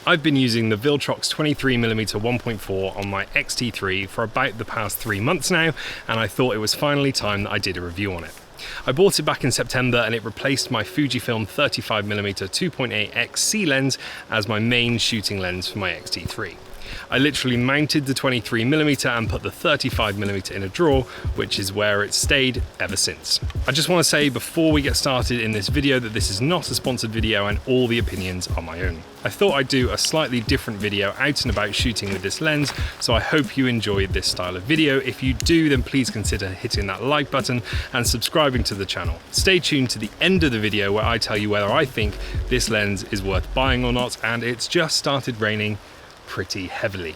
I've been using the Viltrox 23mm 1.4 on my X-T3 for about the past 3 months now, and I thought it was finally time that I did a review on it. I bought it back in September and it replaced my Fujifilm 35mm 2.8x C lens as my main shooting lens for my X-T3. I literally mounted the 23mm and put the 35mm in a drawer, which is where it's stayed ever since. I just want to say before we get started in this video that this is not a sponsored video and all the opinions are my own. I thought I'd do a slightly different video out and about shooting with this lens, so I hope you enjoyed this style of video. If you do, then please consider hitting that like button and subscribing to the channel. Stay tuned to the end of the video where I tell you whether I think this lens is worth buying or not, and it's just started raining pretty heavily.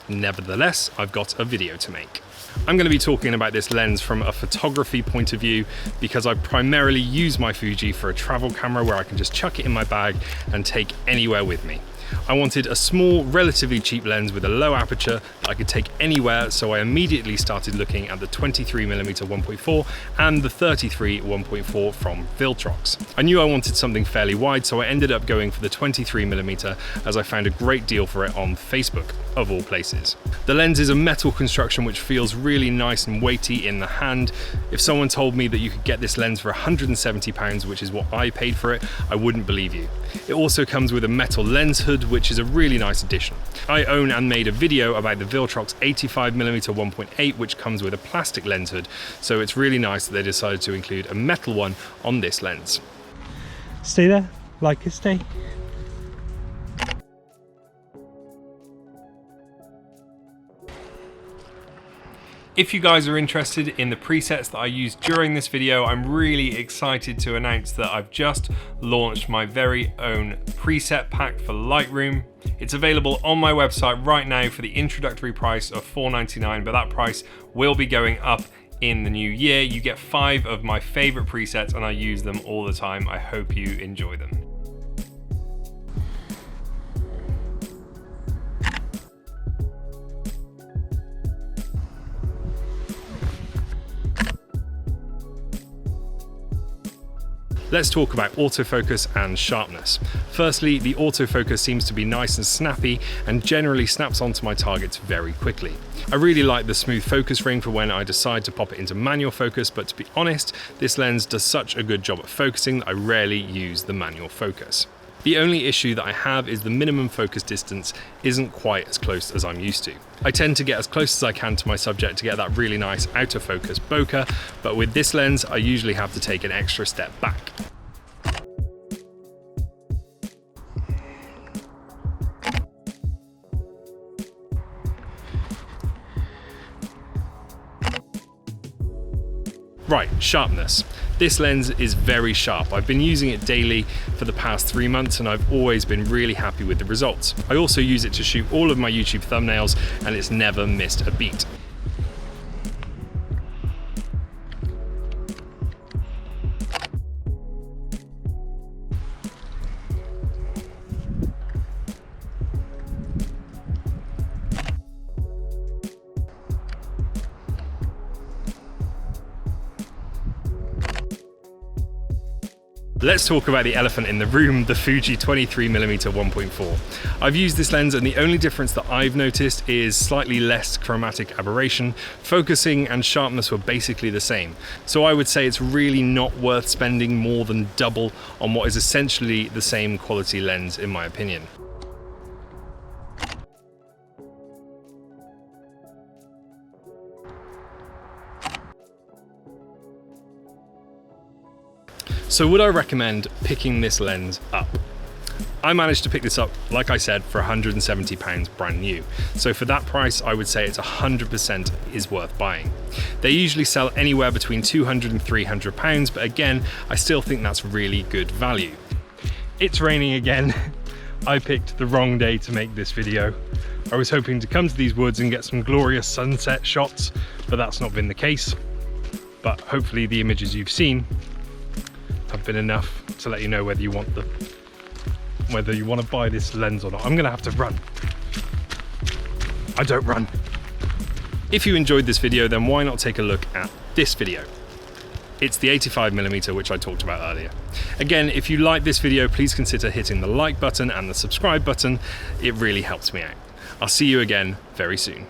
Nevertheless, I've got a video to make. I'm going to be talking about this lens from a photography point of view because I primarily use my Fuji for a travel camera where I can just chuck it in my bag and take anywhere with me. I wanted a small, relatively cheap lens with a low aperture that I could take anywhere, so I immediately started looking at the 23mm 1.4 and the 33 1.4 from Viltrox. I knew I wanted something fairly wide, so I ended up going for the 23mm as I found a great deal for it on Facebook, of all places. The lens is a metal construction which feels really nice and weighty in the hand. If someone told me that you could get this lens for £170, which is what I paid for it, I wouldn't believe you. It also comes with a metal lens hood, which is a really nice addition. I own and made a video about the Viltrox 85mm 1.8, which comes with a plastic lens hood, so it's really nice that they decided to include a metal one on this lens. Stay there, like it, stay. If you guys are interested in the presets that I used during this video, I'm really excited to announce that I've just launched my very own preset pack for Lightroom. It's available on my website right now for the introductory price of $4.99, but that price will be going up in the new year. You get 5 of my favorite presets and I use them all the time. I hope you enjoy them. Let's talk about autofocus and sharpness. Firstly, the autofocus seems to be nice and snappy and generally snaps onto my targets very quickly. I really like the smooth focus ring for when I decide to pop it into manual focus, but to be honest, this lens does such a good job at focusing that I rarely use the manual focus. The only issue that I have is the minimum focus distance isn't quite as close as I'm used to. I tend to get as close as I can to my subject to get that really nice out of focus bokeh, but with this lens I usually have to take an extra step back. Right, sharpness. This lens is very sharp. I've been using it daily for the past 3 months and I've always been really happy with the results. I also use it to shoot all of my YouTube thumbnails and it's never missed a beat. Let's talk about the elephant in the room, the Fuji 23mm 1.4. I've used this lens and the only difference that I've noticed is slightly less chromatic aberration. Focusing and sharpness were basically the same. So I would say it's really not worth spending more than double on what is essentially the same quality lens in my opinion. So would I recommend picking this lens up? I managed to pick this up, like I said, for £170 brand new. So for that price, I would say it's 100% is worth buying. They usually sell anywhere between £200 and £300, but again, I still think that's really good value. It's raining again. I picked the wrong day to make this video. I was hoping to come to these woods and get some glorious sunset shots, but that's not been the case. But hopefully the images you've seen have been enough to let you know whether you want to buy this lens or not. I'm gonna have to run. I don't run. If you enjoyed this video, then why not take a look at this video? It's the 85mm which I talked about earlier. Again, if you like this video, please consider hitting the like button and the subscribe button. It really helps me out. I'll see you again very soon.